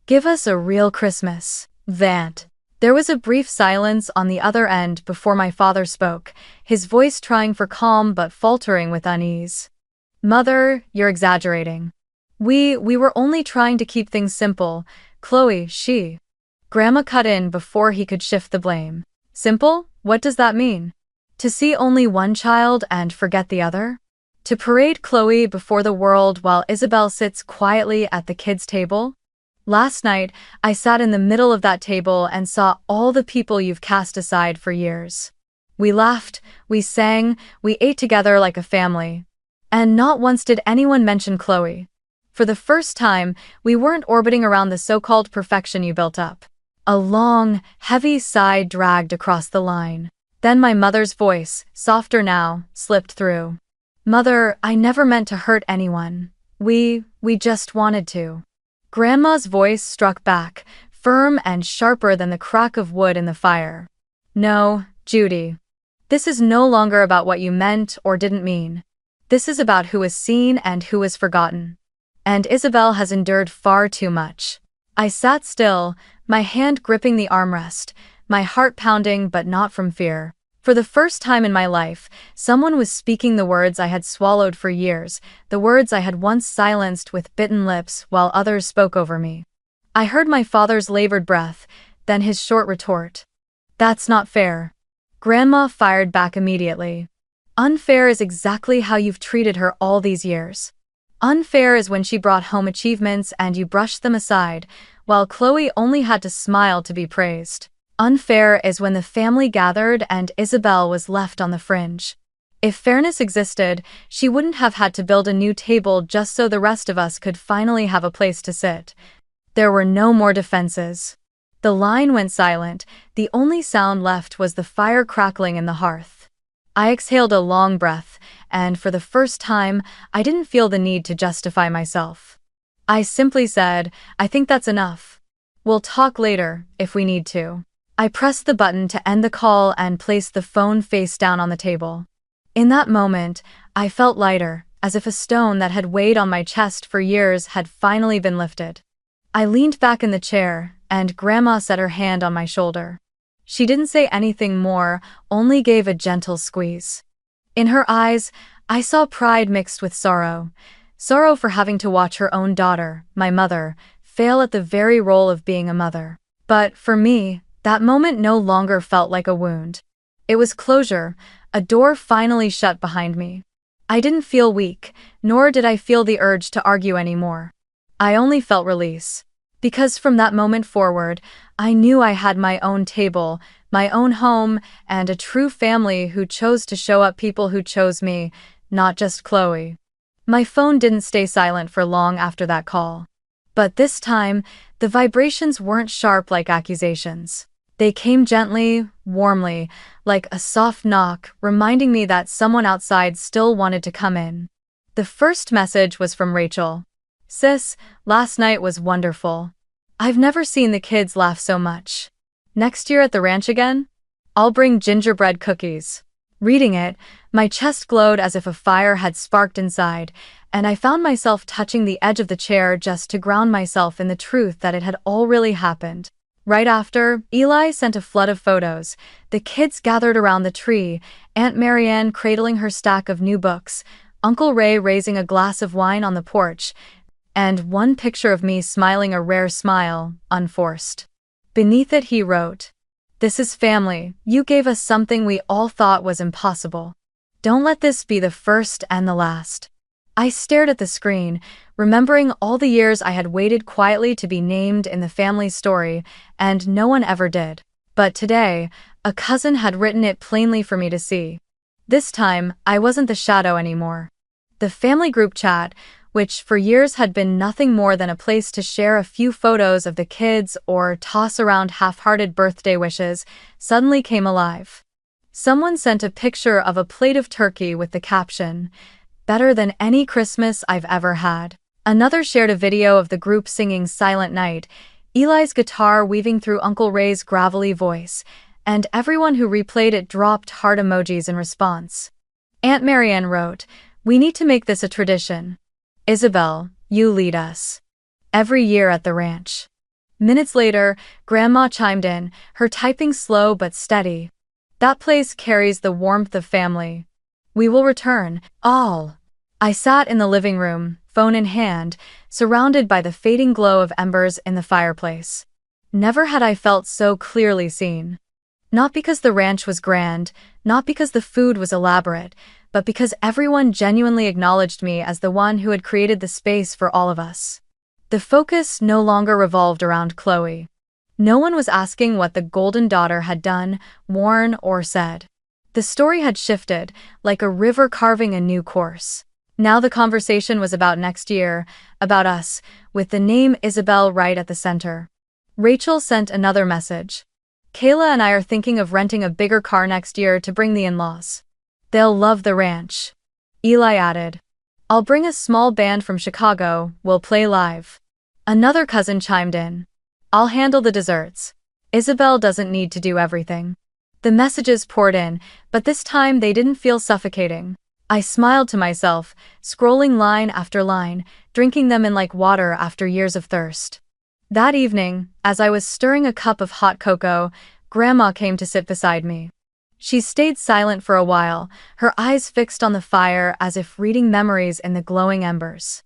Give us a real Christmas, Vant. There was a brief silence on the other end before my father spoke, his voice trying for calm but faltering with unease. Mother, you're exaggerating. We were only trying to keep things simple. Chloe, she. Grandma cut in before he could shift the blame. Simple? What does that mean? To see only one child and forget the other? To parade Chloe before the world while Isabelle sits quietly at the kids' table? Last night, I sat in the middle of that table and saw all the people you've cast aside for years. We laughed, we sang, we ate together like a family. And not once did anyone mention Chloe. For the first time, we weren't orbiting around the so-called perfection you built up. A long, heavy sigh dragged across the line. Then my mother's voice, softer now, slipped through. Mother, I never meant to hurt anyone. We just wanted to. Grandma's voice struck back, firm and sharper than the crack of wood in the fire. No, Judy. This is no longer about what you meant or didn't mean. This is about who is seen and who is forgotten. And Isabelle has endured far too much. I sat still, my hand gripping the armrest, my heart pounding but not from fear. For the first time in my life, someone was speaking the words I had swallowed for years, the words I had once silenced with bitten lips while others spoke over me. I heard my father's labored breath, then his short retort. That's not fair. Grandma fired back immediately. Unfair is exactly how you've treated her all these years. Unfair is when she brought home achievements and you brushed them aside, while Chloe only had to smile to be praised. Unfair is when the family gathered and Isabelle was left on the fringe. If fairness existed, she wouldn't have had to build a new table just so the rest of us could finally have a place to sit. There were no more defenses. The line went silent, the only sound left was the fire crackling in the hearth. I exhaled a long breath, and for the first time, I didn't feel the need to justify myself. I simply said, I think that's enough. We'll talk later, if we need to. I pressed the button to end the call and placed the phone face down on the table. In that moment, I felt lighter, as if a stone that had weighed on my chest for years had finally been lifted. I leaned back in the chair, and Grandma set her hand on my shoulder. She didn't say anything more, only gave a gentle squeeze. In her eyes, I saw pride mixed with sorrow. Sorrow for having to watch her own daughter, my mother, fail at the very role of being a mother. But, for me, that moment no longer felt like a wound. It was closure, a door finally shut behind me. I didn't feel weak, nor did I feel the urge to argue anymore. I only felt release. Because from that moment forward, I knew I had my own table, my own home, and a true family who chose to show up, people who chose me, not just Chloe. My phone didn't stay silent for long after that call. But this time, the vibrations weren't sharp like accusations. They came gently, warmly, like a soft knock, reminding me that someone outside still wanted to come in. The first message was from Rachel. Sis, last night was wonderful. I've never seen the kids laugh so much. Next year at the ranch again? I'll bring gingerbread cookies. Reading it, my chest glowed as if a fire had sparked inside, and I found myself touching the edge of the chair just to ground myself in the truth that it had all really happened. Right after, Eli sent a flood of photos. The kids gathered around the tree, Aunt Marianne cradling her stack of new books, Uncle Ray raising a glass of wine on the porch, and one picture of me smiling a rare smile, unforced. Beneath it he wrote, "This is family. You gave us something we all thought was impossible. Don't let this be the first and the last." I stared at the screen, remembering all the years I had waited quietly to be named in the family story, and no one ever did. But today, a cousin had written it plainly for me to see. This time, I wasn't the shadow anymore. The family group chat, which for years had been nothing more than a place to share a few photos of the kids or toss around half-hearted birthday wishes, suddenly came alive. Someone sent a picture of a plate of turkey with the caption, "Better than any Christmas I've ever had." Another shared a video of the group singing Silent Night, Eli's guitar weaving through Uncle Ray's gravelly voice, and everyone who replayed it dropped heart emojis in response. Aunt Marianne wrote, "We need to make this a tradition. Isabelle, you lead us. Every year at the ranch." Minutes later, Grandma chimed in, her typing slow but steady. "That place carries the warmth of family. We will return, all." I sat in the living room, phone in hand, surrounded by the fading glow of embers in the fireplace. Never had I felt so clearly seen. Not because the ranch was grand, not because the food was elaborate, but because everyone genuinely acknowledged me as the one who had created the space for all of us. The focus no longer revolved around Chloe. No one was asking what the golden daughter had done, worn, or said. The story had shifted, like a river carving a new course. Now the conversation was about next year, about us, with the name Isabelle right at the center. Rachel sent another message. "Kayla and I are thinking of renting a bigger car next year to bring the in-laws. They'll love the ranch." Eli added, "I'll bring a small band from Chicago, we'll play live." Another cousin chimed in, "I'll handle the desserts. Isabelle doesn't need to do everything." The messages poured in, but this time they didn't feel suffocating. I smiled to myself, scrolling line after line, drinking them in like water after years of thirst. That evening, as I was stirring a cup of hot cocoa, Grandma came to sit beside me. She stayed silent for a while, her eyes fixed on the fire as if reading memories in the glowing embers.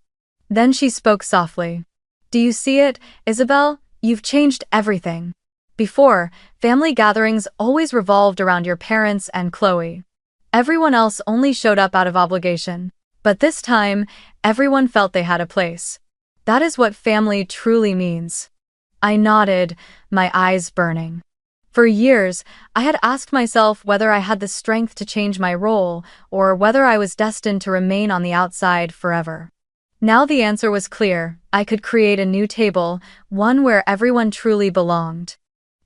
Then she spoke softly. "Do you see it, Isabelle? You've changed everything. Before, family gatherings always revolved around your parents and Chloe. Everyone else only showed up out of obligation. But this time, everyone felt they had a place. That is what family truly means." I nodded, my eyes burning. For years, I had asked myself whether I had the strength to change my role, or whether I was destined to remain on the outside forever. Now the answer was clear. I could create a new table, one where everyone truly belonged.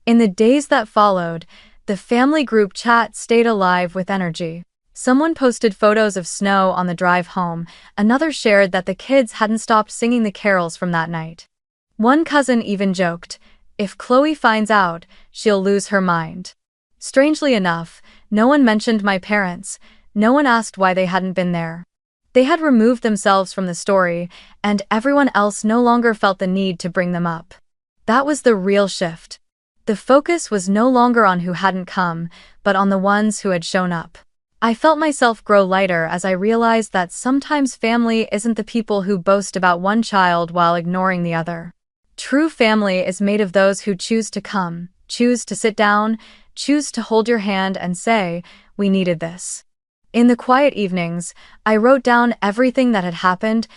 In the days that followed, the family group chat stayed alive with energy. Someone posted photos of snow on the drive home, another shared that the kids hadn't stopped singing the carols from that night. One cousin even joked, "If Chloe finds out, she'll lose her mind." Strangely enough, no one mentioned my parents, no one asked why they hadn't been there. They had removed themselves from the story, and everyone else no longer felt the need to bring them up. That was the real shift. The focus was no longer on who hadn't come, but on the ones who had shown up. I felt myself grow lighter as I realized that sometimes family isn't the people who boast about one child while ignoring the other. True family is made of those who choose to come, choose to sit down, choose to hold your hand and say, "We needed this." In the quiet evenings, I wrote down everything that had happened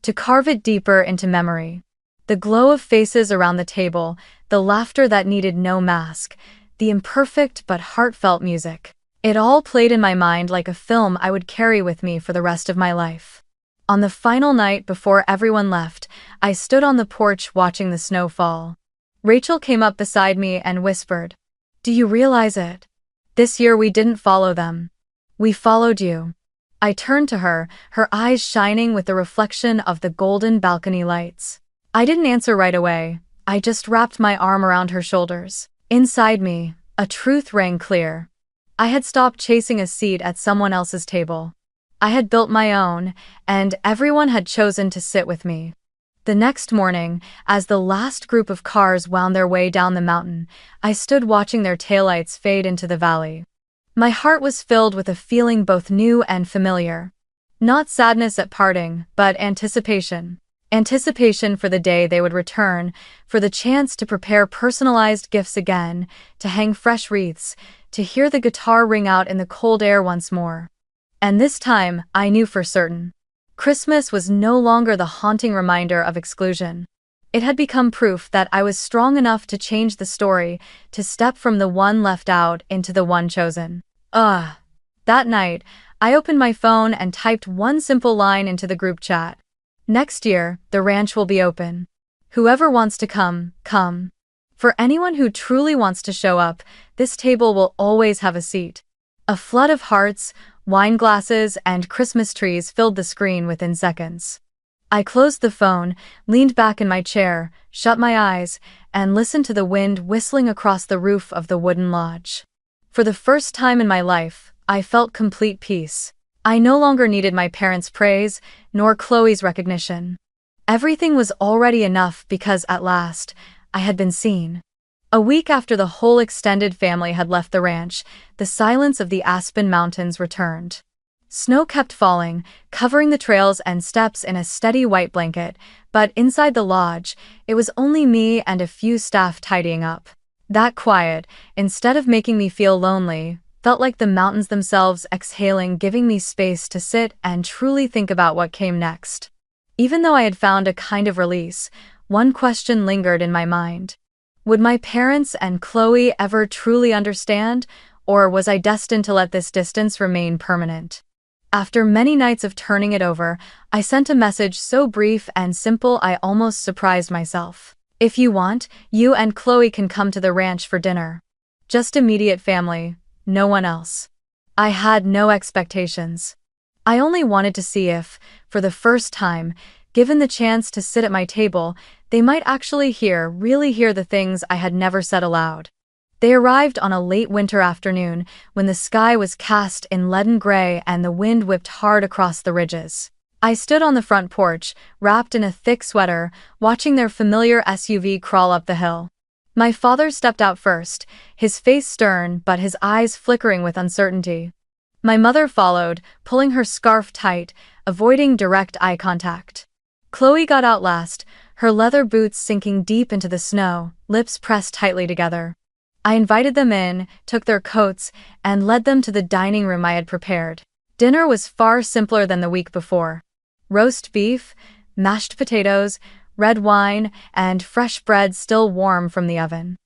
to carve it deeper into memory. The glow of faces around the table, the laughter that needed no mask, the imperfect but heartfelt music. It all played in my mind like a film I would carry with me for the rest of my life. On the final night before everyone left, I stood on the porch watching the snow fall. Rachel came up beside me and whispered, "Do you realize it? This year we didn't follow them. We followed you." I turned to her, her eyes shining with the reflection of the golden balcony lights. I didn't answer right away. I just wrapped my arm around her shoulders. Inside me, a truth rang clear. I had stopped chasing a seat at someone else's table. I had built my own, and everyone had chosen to sit with me. The next morning, as the last group of cars wound their way down the mountain, I stood watching their taillights fade into the valley. My heart was filled with a feeling both new and familiar. Not sadness at parting, but anticipation. Anticipation for the day they would return, for the chance to prepare personalized gifts again, to hang fresh wreaths, to hear the guitar ring out in the cold air once more. And this time, I knew for certain. Christmas was no longer the haunting reminder of exclusion. It had become proof that I was strong enough to change the story, to step from the one left out into the one chosen. That night, I opened my phone and typed one simple line into the group chat. Next year, the ranch will be open. Whoever wants to come, come. For anyone who truly wants to show up, this table will always have a seat. A flood of hearts, wine glasses, and Christmas trees filled the screen within seconds. I closed the phone, leaned back in my chair, shut my eyes, and listened to the wind whistling across the roof of the wooden lodge. For the first time in my life, I felt complete peace. I no longer needed my parents' praise, nor Chloe's recognition. Everything was already enough because, at last, I had been seen. A week after the whole extended family had left the ranch, the silence of the Aspen Mountains returned. Snow kept falling, covering the trails and steps in a steady white blanket, but inside the lodge, it was only me and a few staff tidying up. That quiet, instead of making me feel lonely, felt like the mountains themselves exhaling, giving me space to sit and truly think about what came next. Even though I had found a kind of release, one question lingered in my mind. Would my parents and Chloe ever truly understand, or was I destined to let this distance remain permanent? After many nights of turning it over, I sent a message so brief and simple I almost surprised myself. If you want, you and Chloe can come to the ranch for dinner. Just immediate family, no one else. I had no expectations. I only wanted to see if, for the first time, given the chance to sit at my table, they might actually really hear the things I had never said aloud. They arrived on a late winter afternoon when the sky was cast in leaden gray and the wind whipped hard across the ridges. I stood on the front porch, wrapped in a thick sweater, watching their familiar SUV crawl up the hill. My father stepped out first, his face stern but his eyes flickering with uncertainty. My mother followed, pulling her scarf tight, avoiding direct eye contact. Chloe got out last, her leather boots sinking deep into the snow, lips pressed tightly together. I invited them in, took their coats, and led them to the dining room I had prepared. Dinner was far simpler than the week before. Roast beef, mashed potatoes, red wine, and fresh bread still warm from the oven.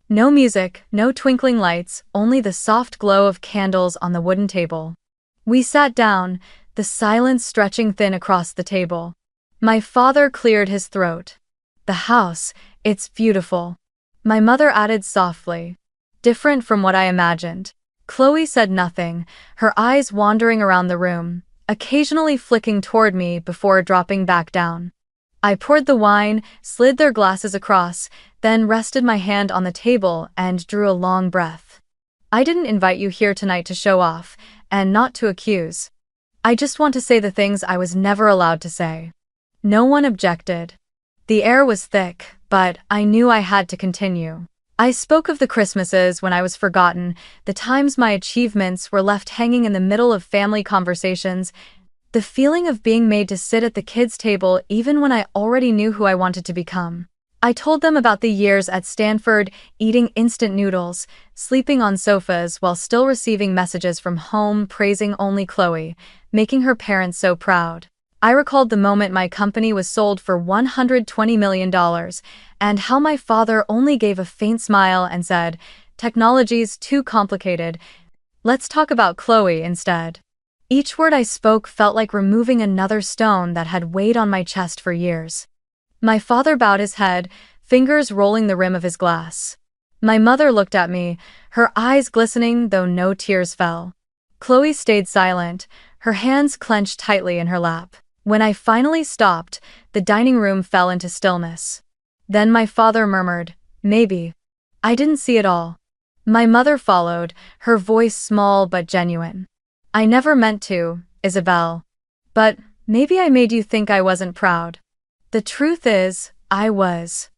No music, no twinkling lights, only the soft glow of candles on the wooden table. We sat down, the silence stretching thin across the table. My father cleared his throat. The house, it's beautiful. My mother added softly. Different from what I imagined. Chloe said nothing, her eyes wandering around the room, occasionally flicking toward me before dropping back down. I poured the wine, slid their glasses across, then rested my hand on the table and drew a long breath. I didn't invite you here tonight to show off, and not to accuse. I just want to say the things I was never allowed to say. No one objected. The air was thick, but I knew I had to continue. I spoke of the Christmases when I was forgotten, the times my achievements were left hanging in the middle of family conversations, the feeling of being made to sit at the kids' table even when I already knew who I wanted to become. I told them about the years at Stanford, eating instant noodles, sleeping on sofas while still receiving messages from home praising only Chloe, making her parents so proud. I recalled the moment my company was sold for $120 million, and how my father only gave a faint smile and said, "Technology's too complicated. Let's talk about Chloe instead." Each word I spoke felt like removing another stone that had weighed on my chest for years. My father bowed his head, fingers rolling the rim of his glass. My mother looked at me, her eyes glistening though no tears fell. Chloe stayed silent, her hands clenched tightly in her lap. When I finally stopped, the dining room fell into stillness. Then my father murmured, "Maybe." I didn't see it all. My mother followed, her voice small but genuine. "I never meant to, Isabelle. But maybe I made you think I wasn't proud." The truth is, I was.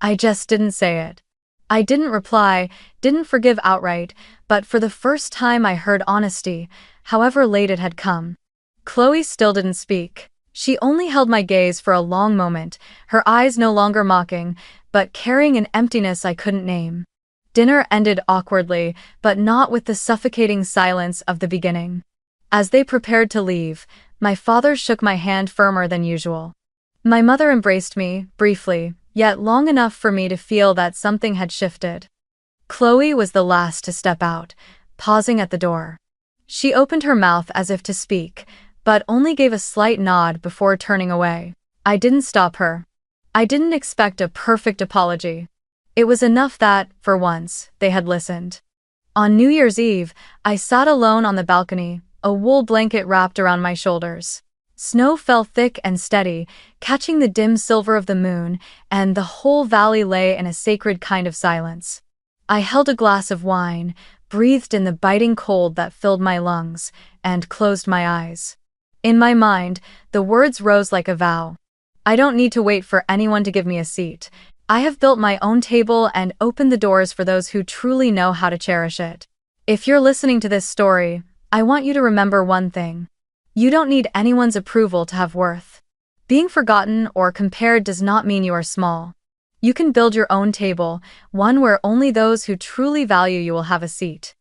I just didn't say it. I didn't reply, didn't forgive outright, but for the first time I heard honesty, however late it had come. Chloe still didn't speak. She only held my gaze for a long moment, her eyes no longer mocking, but carrying an emptiness I couldn't name. Dinner ended awkwardly, but not with the suffocating silence of the beginning. As they prepared to leave, my father shook my hand firmer than usual. My mother embraced me, briefly, yet long enough for me to feel that something had shifted. Chloe was the last to step out, pausing at the door. She opened her mouth as if to speak, but only gave a slight nod before turning away. I didn't stop her. I didn't expect a perfect apology. It was enough that, for once, they had listened. On New Year's Eve, I sat alone on the balcony, a wool blanket wrapped around my shoulders. Snow fell thick and steady, catching the dim silver of the moon, and the whole valley lay in a sacred kind of silence. I held a glass of wine, breathed in the biting cold that filled my lungs, and closed my eyes. In my mind, the words rose like a vow. I don't need to wait for anyone to give me a seat. I have built my own table and opened the doors for those who truly know how to cherish it. If you're listening to this story, I want you to remember one thing. You don't need anyone's approval to have worth. Being forgotten or compared does not mean you are small. You can build your own table, one where only those who truly value you will have a seat.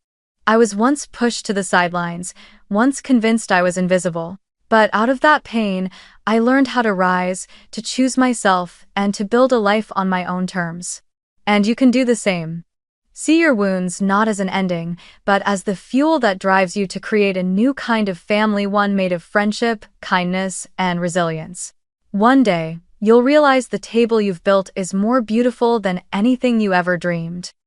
I was once pushed to the sidelines, once convinced I was invisible. But out of that pain, I learned how to rise, to choose myself, and to build a life on my own terms. And you can do the same. See your wounds not as an ending, but as the fuel that drives you to create a new kind of family, one made of friendship, kindness, and resilience. One day, you'll realize the table you've built is more beautiful than anything you ever dreamed.